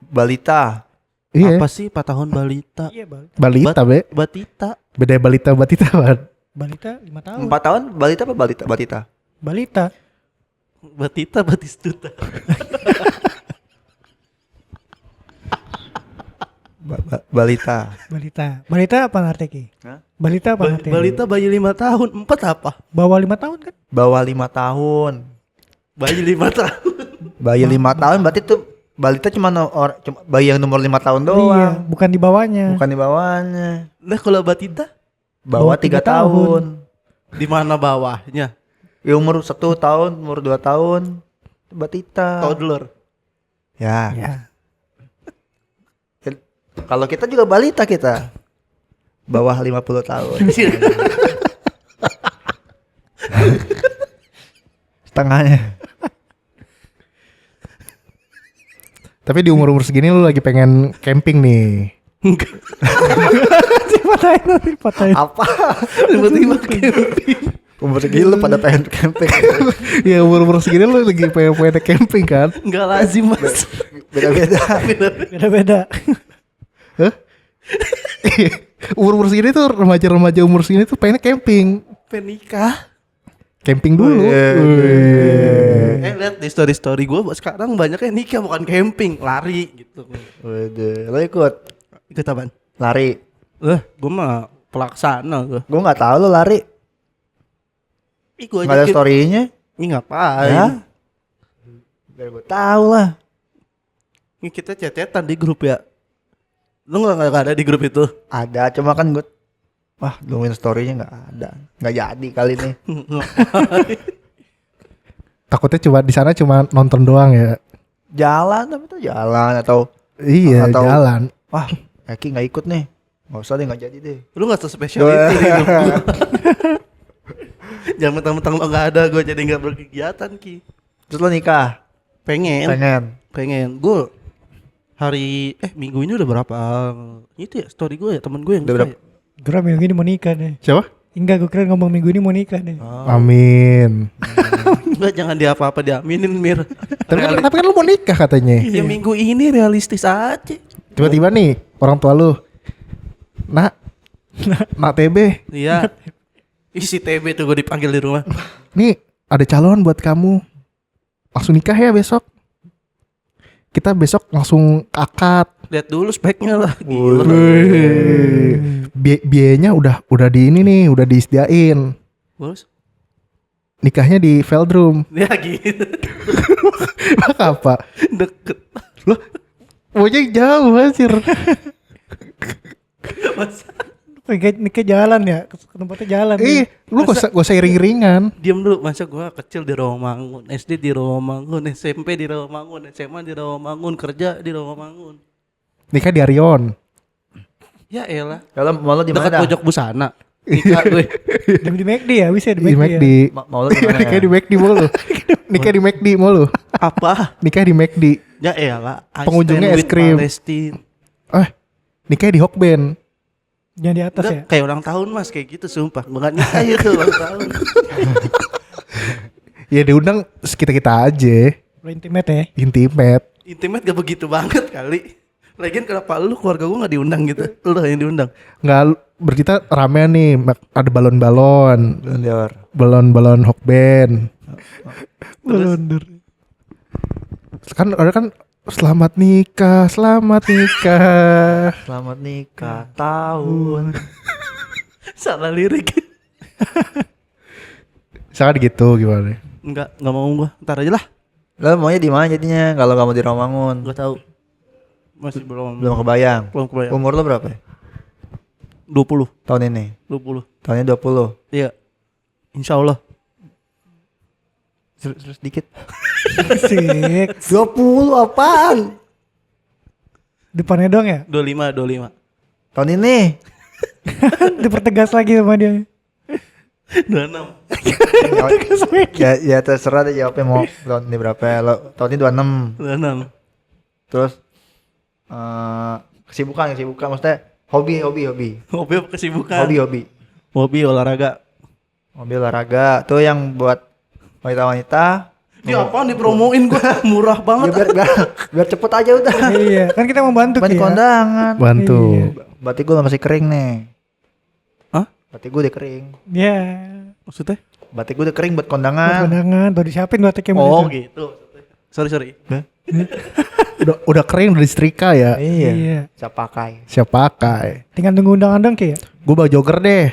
Balita. Iya. Apa sih 4 tahun balita? Iya, Bal. Balita be. Batita. Beda balita Ban. Balita 5 tahun. 4 tahun balita apa balita? Balita. Balita. Batita Batistuta. Balita. Balita. Balita apa artinya, Ki? Hah? Balita apa artinya? Balita bayi 5 tahun. 4 apa? Bawah 5 tahun kan? Bawah 5 tahun. Bayi 5 tahun. Bayi 5 tahun berarti tuh balita cuma bayi yang nomor 5 tahun Iya, doang. bukan di bawahnya. Bukan di bawahnya. Nah kalau batita Bawah Bawah 3 3 tahun. di mana bawahnya? Ya umur 1 tahun, umur 2 tahun. Itu batita. Toddler. Ya. Ya. Kalau kita juga balita kita. Bawah 50 tahun. Setengahnya. Tapi di umur-umur segini lu lagi pengen camping nih. Dipatahin. Apa? Tiba-tiba camping. Umur segini lu pada pengen camping. Ya umur-umur segini lu lagi pengen camping kan? Enggak lazim mas. Beda-beda. Beda-beda. Hah? Umur-umur segini tuh remaja-remaja umur segini tuh pengen camping. Penikah. Camping dulu. Lihat di story gue sekarang banyaknya nikah bukan camping, lari gitu. Waduh, lo ikut Ikut apaan? lari. Gue mah pelaksana gue. Gue nggak tahu lo lari. Ih gue Nggak ada story-nya. Ini ngapain? Ya? Biar gue tahu lah. Ini kita chat-chatan di grup ya. Lu nggak ada di grup itu? Ada, cuma kan gue wah, nungguin story-nya nggak ada. Nggak jadi kali ini. Takutnya cuma di sana cuma nonton doang ya. Jalan tapi tuh jalan atau Iya, Atau- jalan. wah, Eki nggak ikut nih. Nggak usah deh, nggak jadi deh. Lu nggak spesial itu di grup gua. Jangan mentang-mentang lo nggak ada, gue jadi nggak berkegiatan ki. Terus lo nikah? Pengen. Pengen. Gue hari minggu ini udah berapa? Itu ya story gue ya temen gue yang Udah nikah berapa? ya. Kira minggu ini mau nikah deh. Siapa? Enggak, gue kira ngomong minggu ini mau nikah deh. Amin. Enggak, jangan dia apa-apa diaminin Mir. Tapi kan lu mau nikah katanya. Ya minggu ini realistis aja. Tiba-tiba nih orang tua lu. Nak TB. Iya. Isi TB tuh gue dipanggil di rumah. Nih ada calon buat kamu. Langsung nikah ya besok. Kita besok langsung akad. Lihat dulu speknya lah. Gila. Biayanya udah di ini nih, udah disediain. Terus? Nikahnya di Veldroom. Ya gitu. Maka apa? Deket. Loh, pokoknya jauh anjir. Nikah jalan ya, ke tempatnya jalan. Lu gak usah iring-iringan. Diam dulu, masa gue kecil di Rawamangun, SD di Rawamangun, SMP di Rawamangun, SMA di Rawamangun, kerja di Rawamangun. Nikah di Arion. Ya elah. Kalau mau lo di Dekat mana? pojok busana. Nikah gue. Di McD ya, bisa di Di McD. McD. Ya. Mau lo di mana? Nikah di McD mulu. Nikah di McD mulu. Apa? Nikah di McD. Ya elah. I Pengunjungnya stand es with krim. Palestine. Nikah di Hokben. Jangan di atas Udah, ya. kayak ulang tahun mas kayak gitu sumpah. Bukan nikah itu ulang tahun. Ya diundang kita aja. Lo intimate ya. Intimate. Intimate gak begitu banget kali. Lagian kenapa lu keluarga gue gak diundang gitu? Lu yang diundang. Nggak, berkita ramean nih. Ada balon-balon. Balon-balon Hokben. Blunder. Kan ada kan selamat nikah. Selamat nikah tahun. Salah lirik. Misalkan gitu gimana? Enggak mau gua. Ntar aja lah. Lo maunya di mana jadinya kalau kamu di Rawamangun? Gak tahu. Masih belum Belum kebayang. belum kebayang. Umur lo berapa ya? 20. Tahun ini? 20. Tahunnya 20. Iya. Insya Allah. Terus dikit. Asik. 20 apaan? Depannya dong ya. 25. Tahun ini? Dipertegas lagi sama dia. 26. Ya terserah deh jawabnya mau tahun ini berapa ya. Lo tahun ini 26. 26. Terus kesibukan maksudnya hobi. Hobi apa kesibukan? Hobi Olahraga. tuh yang buat wanita. Dia apaan dipromoin gua? Murah Ya banget. biar cepet aja udah. Iya, kan kita mau bantu Ban ya. kondangan. Bantu. Iya. Batik gue masih kering nih. Hah? Batik gue udah kering. Iya. Maksudnya? Batik gue udah kering buat Buat kondangan. kondangan, baru disiapin buat TK Oh itu. gitu. Sorry. Udah kering udah disetrika ya. Iya. Siap pakai. Siap pakai. Tinggal tunggu undang-undang Ki ya. Gue bawa jogger deh.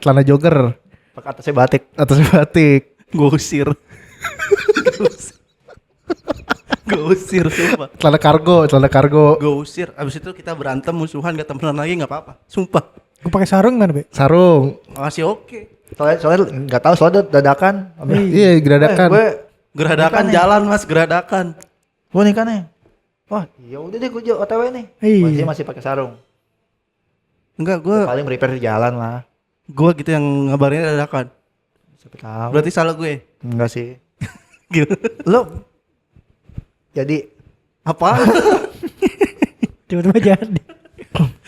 Celana jogger Pakai atasnya batik. atasnya batik. Gue usir. Gue usir sumpah. Celana kargo. Gue usir. Abis itu kita berantem musuhan gak temenan lagi gak apa-apa. Sumpah. Gue pakai sarung kan, Be? Sarung. Masih oke. Soalnya nggak tahu soalnya dadakan. Iya, geradakan. Gue Geradakan Nikah nih. jalan mas, geradakan. nikah nih. Wah, ya udah deh gue OTW nih. Iya. Masih pakai sarung. Enggak, gue Paling prepare di jalan lah. gitu yang ngabarinnya dadakan. Siapa tahu. Berarti salah gue. Enggak sih. Gitu. Lo jadi Apa? Tiba-tiba jadi.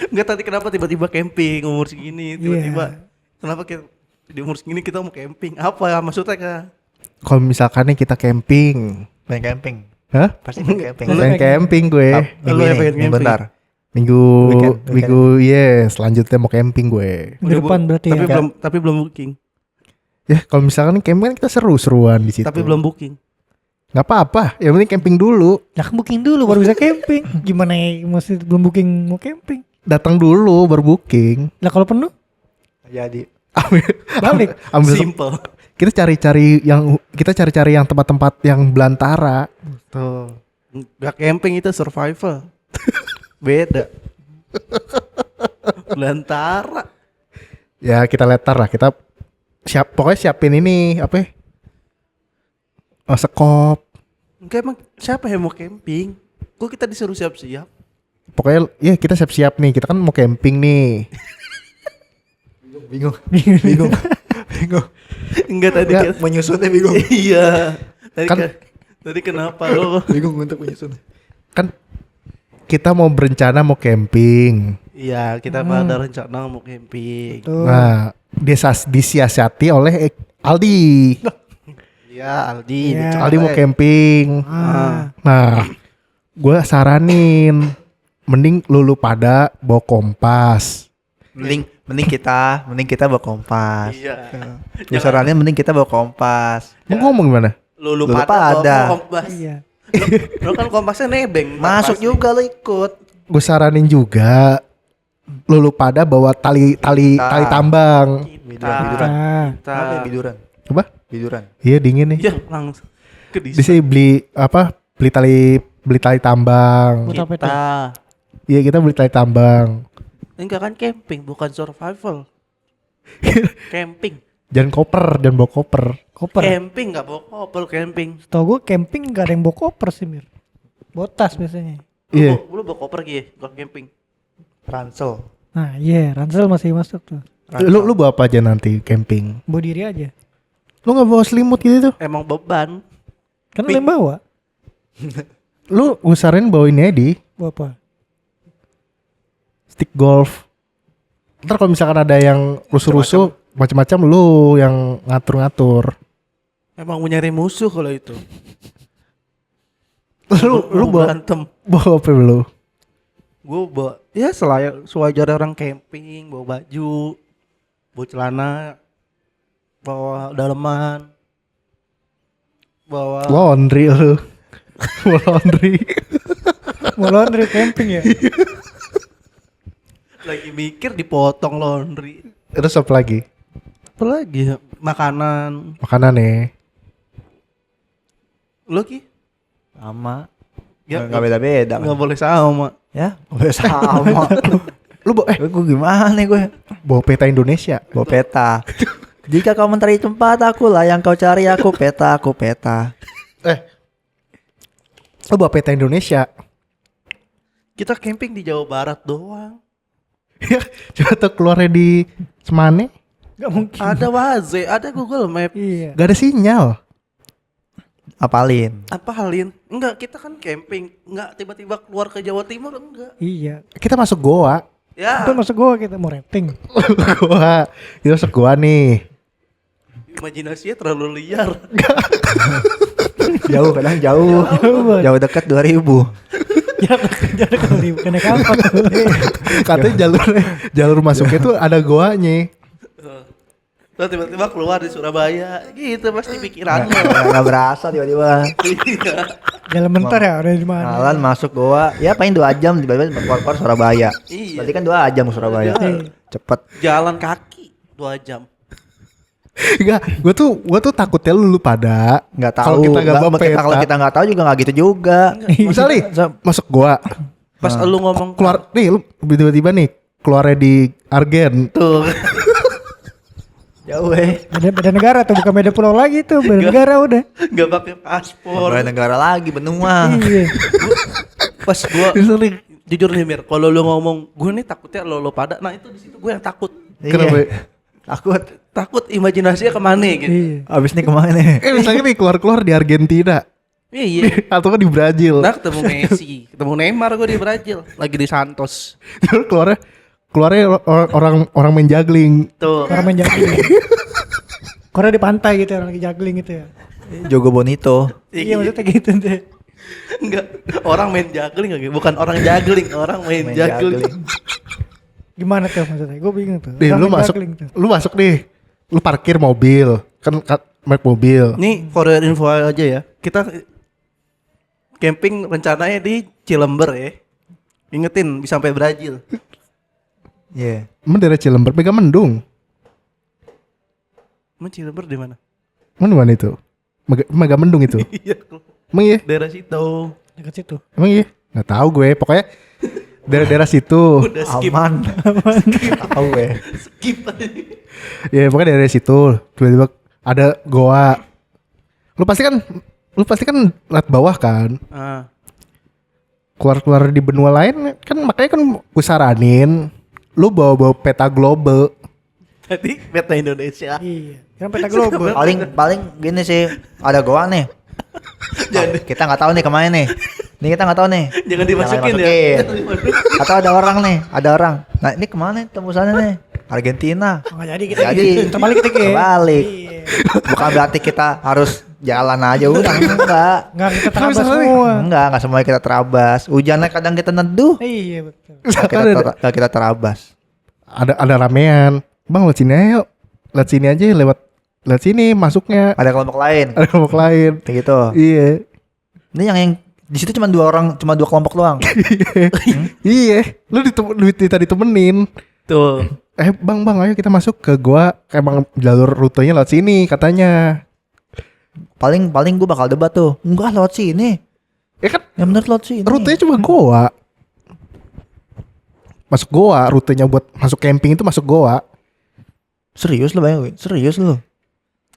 Enggak, tadi kenapa tiba-tiba camping umur segini tiba-tiba. Iya. Kenapa kita di umur segini kita mau camping? Apa ya maksudnya Kak? Kalau misalkan nih kita camping. main camping. Hah? Pasti main camping. Main camping gue. Lu yang pengen camping? Bentar. Minggu Weekend. selanjutnya mau camping gue. Minggu depan berarti tapi ya. belum booking. Ya kalau misalkan camping kan kita seru-seruan di situ. Tapi belum booking. Nggak apa-apa, yang penting camping dulu. Lah kan booking dulu baru bisa camping. Gimana ya masih belum booking mau camping? Datang dulu baru booking. Lah kalau penuh Jadi balik. Ambil Simple. kita cari-cari yang tempat-tempat yang belantara. tuh. Gak camping itu survival. Beda. Belantara. Ya kita letar lah, kita pokoknya siapin ini apa ya? Sekop. Enggak, emang siapa yang mau camping? Kok kita disuruh siap-siap? Pokoknya ya kita siap-siap nih, kita kan mau camping nih. Bingung. Enggak tadi Enggak, Menyusunnya bingung. Iya. Tadi Kan- tadi kenapa lo? Bingung untuk menyusun. Kan kita mau berencana mau camping. Iya, kita pada rencana mau camping. Tuh. Nah, disiasati oleh Aldi. Iya, Aldi. Iya. dicek. Aldi mau camping. Ah. Nah, gue saranin mending lu pada bawa kompas. Mending kita bawa kompas. Iya. Ya sarannya mending kita bawa kompas. Mau ngomong gimana? Lu Lu pada pada. bawa kompas. Iya. Lu kan kompasnya nebeng. Masuk pasti. juga lo ikut. Gue saranin juga lu pada bawa tali tambang. Biduran. Ah. Kita. Apa ya, biduran? Apa? Biduran. Iya dingin nih. Iya, langsung ke Di sini beli tali tambang. Buat apa itu? kita. Iya kita beli tali tambang. Enggak kan camping, bukan survival. Camping. Jangan bawa koper. Koper. Camping enggak bawa koper camping. Tau gue camping gak ada yang bawa koper sih Mir. Bawa tas biasanya. Iya. Lu bawa koper gitu kalau camping. Ransel. Nah iya ransel masih masuk tuh. Lu bawa apa aja nanti camping? Bawa diri aja. Lu nggak bawa selimut gitu tuh? Emang beban. Kan lu yang bawa. Lu usahain bawa ini aja di Bawa apa? stick golf. Ntar kalau misalkan ada yang rusuh-rusuh macam-macam lu yang ngatur-ngatur. Emang mau nyari musuh kalau itu. Lu Mau bawa berantem. apa lu? Gue bawa ya sewajar orang camping, bawa baju, bawa celana, bawa daleman, bawa Laundry lu. Bawa laundry. Mau laundry camping ya? lagi mikir dipotong laundry. Terus apa lagi? Apa lagi ya? Makanan. Makanan nih. Lo Ki? Sama. Ya, Nggak beda-beda kan. nggak boleh sama. Ya, boleh sama. Lu bawa Gue gimana nih gue? bawa peta Indonesia. Bawa peta. Jika kau mencari tempat akulah yang kau cari, aku peta. Lu bawa peta Indonesia. Kita camping di Jawa Barat doang. Coba tuh keluarnya di Semane. Gak mungkin. Ada Waze, ada Google Map. Iya. Gak ada sinyal. Apalin. Apa halin? Enggak, kita kan camping. Enggak tiba-tiba keluar ke Jawa Timur, enggak. Iya. Kita masuk goa. Ya, Itu masuk gua kita mau rating. Goa. Kita masuk goa nih. imajinasinya terlalu liar. Jauh kadang jauh. Jauh dekat 2000. Jadi kali bukan kapal. Katanya jalur masuknya tuh ada goanya. Terus tiba-tiba keluar di Surabaya, gitu pasti pikirannya. Nggak berasa tiba-tiba. Iya. Jalan bentar ya udah di mana. Jalan masuk goa, ya paling 2 jam tiba-tiba keluar Surabaya. Iya. Berarti kan 2 jam ke Surabaya. Iya. Cepet. Jalan kaki 2 jam. Enggak, gua tuh takutnya lu pada Nggak tahu. kalau kita nggak bawa Kalau peta. kita nggak tahu juga nggak gitu juga. Misal nih masuk goa, Pas lu ngomong keluar nih lu tiba-tiba nih keluarnya di Argen. tuh. Jauh Beda negara tuh bukan beda pulau lagi tuh, beda negara udah. Enggak pakai paspor. Negara negara lagi benua. Iya. Pas gua jujur nih Mir, kalau lu ngomong gue nih takutnya lo pada, nah itu di situ gue yang takut. Kenapa? Takut. Takut imajinasinya kemana gitu. Iya. Abis nih kemana nih? Misalnya nih keluar di Argentina Iya. atau kan di Brazil. Nah ketemu Messi, ketemu Neymar gue di Brazil, lagi di Santos. Terus keluarnya orang main juggling. Tuh. Orang main juggling. Korea di pantai gitu orang lagi juggling gitu ya. Jogo Bonito. Iya maksudnya gitu deh. Enggak, orang main juggling lagi, bukan orang juggling, orang main juggling. Gimana tuh maksudnya? Gue bingung tuh. Nih Orang lu main masuk, juggling tuh. lu masuk nih, lu parkir mobil, kan naik mobil. Nih for your info aja ya, kita camping rencananya di Cilember ya. Ingetin bisa sampai Brazil. Iya. Emang daerah Cilember Megamendung. Emang Cilember di mana? Mana itu? Megamendung itu. Iya, Emang iya? daerah situ. Dekat situ. Emang iya? Nggak tahu gue, pokoknya daerah-daerah situ. Udah skip. Aman. Tahu gue. Skip. Ya pokoknya daerah situ. Tiba-tiba ada goa. Lu pasti kan lihat bawah kan. Ah, Keluar di benua lain kan, makanya kan gue saranin lu bawa peta global. tadi peta Indonesia. Iya. Kan peta global. Paling gini sih, ada goa nih. Kita nggak tahu nih kemana nih. Ini kita nggak tahu nih. Jangan dimasukin ya. Atau ada orang nih, ada orang. Nah ini kemana nih tembusannya nih? Argentina. Oh, nggak jadi kita. Jadi terbalik kita gitu. Balik. Iya. Bukan berarti kita harus jalan aja udah enggak. Enggak kita terabas Misalnya nih, semua. Enggak semuanya kita terabas. Hujannya kadang kita neduh. Iya betul. Nggak kita terabas. Ada ramean. Bang lewat sini aja yuk. Lewat sini aja lewat sini masuknya. Ada kelompok lain. Ada kelompok lain. Kayak gitu. Iya. Ini yang di situ cuma 2 orang, cuma 2 kelompok doang. Iya. Lu ditemenin. Tuh. Bang ayo kita masuk ke gua. Emang jalur rutenya lewat sini katanya. Paling gue bakal debat tuh. Enggak lewat sini. Ya kan Yang bener lewat sini. rutenya cuma goa. Masuk goa, rutenya buat masuk camping itu masuk goa. Serius lu bayangin? Serius lu?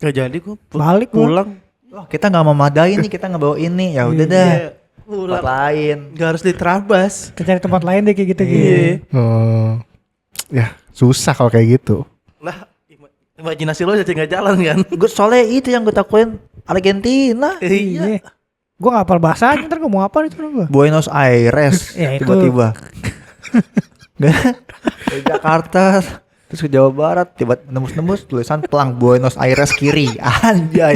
Gak jadi gue Balik gua. pulang. Wah, kita nggak memadain nih, kita nggak bawa ini. Ya udah dah. Iya, Tempat pulang. lain. Gak harus diterabas. Kita cari tempat lain deh kayak gitu gitu. Iya. Ya susah kalau kayak gitu. Lah, imajinasi lo jadi nggak jalan kan? Gue soalnya itu yang gue takutin Argentina. Iya. Gue gak hafal bahasanya, ntar gue mau apa nih gue. Buenos Aires. Ya, itu. Tiba-tiba. Dari Jakarta terus ke Jawa Barat, tiba nembus tulisan pelang Buenos Aires kiri. Anjay.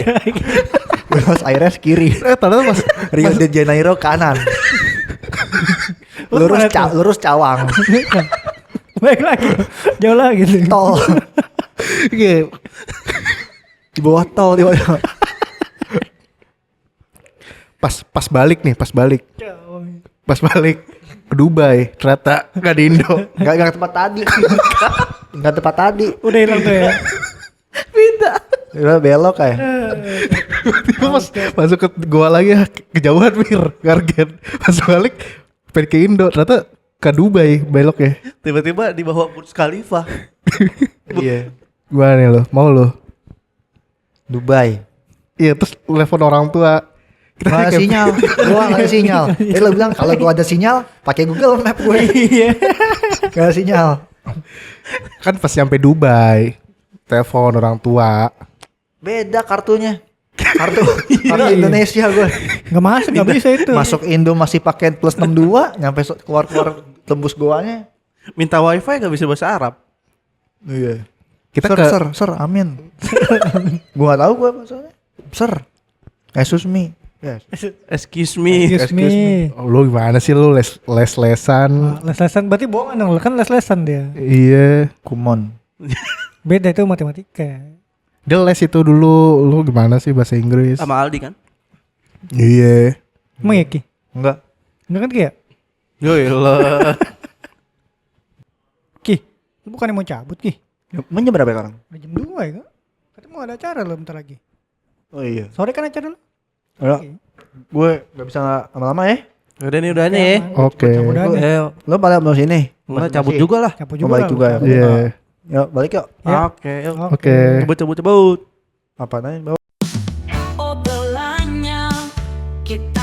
Buenos Aires kiri. Ternyata Rio de Janeiro kanan. lurus cawang. Baik lagi, jauh lagi tuh. Tol. Iya. Di bawah tol tiba-tiba. Pas balik Pas balik ke Dubai, ternyata nggak di Indo. Enggak tempat tadi. Enggak tempat tadi. Udah hilang tuh ya. Udah belok kayak. Tiba masuk ke gua lagi kejauhan Argen. Pas balik pengen ke Indo, ternyata ke Dubai belok ya. Tiba-tiba di bawah Burj Khalifa. Iya. Gua nih lo, mau lo? Dubai. Iya, terus telepon orang tua. Gak ada sinyal. Gua gak ada sinyal. Lo bilang kalau gua ada sinyal, pakai Google Map gue. Iya. Gak ada sinyal. Kan pas nyampe Dubai, telepon orang tua. Beda kartunya. Kartu Indonesia gue. Nggak masuk, nggak bisa itu. Masuk Indo masih pakai plus 62, nyampe keluar tembus goanya. Minta wifi gak bisa bahasa Arab. Iya. Kita Sir, amin. Gua gak tahu gua maksudnya. Sir. Excuse me. Yes. Excuse me. Excuse me. Lu gimana sih lu les-lesan? Les-lesan berarti bohongan dong, kan les-lesan dia. Iya. Kumon. Beda itu matematika. Dia les itu dulu. Lu gimana sih bahasa Inggris? Sama Aldi kan? Iya. Emang ya Ki? Enggak. Enggak kan Ki ya? Yoilah. Ki, lu bukannya mau cabut Ki? Jam berapa sekarang? Udah jam 2 ya kan? Katanya mau ada acara lo bentar lagi. Oh iya. Sore kan acara lo? Udah. Gue gak bisa lama-lama ya. Udah nih. Oke. Udah nih. Ayo. Lo pada mau sini? Nggak cabut juga lah. Cabut Oh, juga. balik lah. juga ya. Iya. Yuk balik yuk. Ya. Oke, yuk. Oke. Cabut. Apa nanya? Obrolannya kita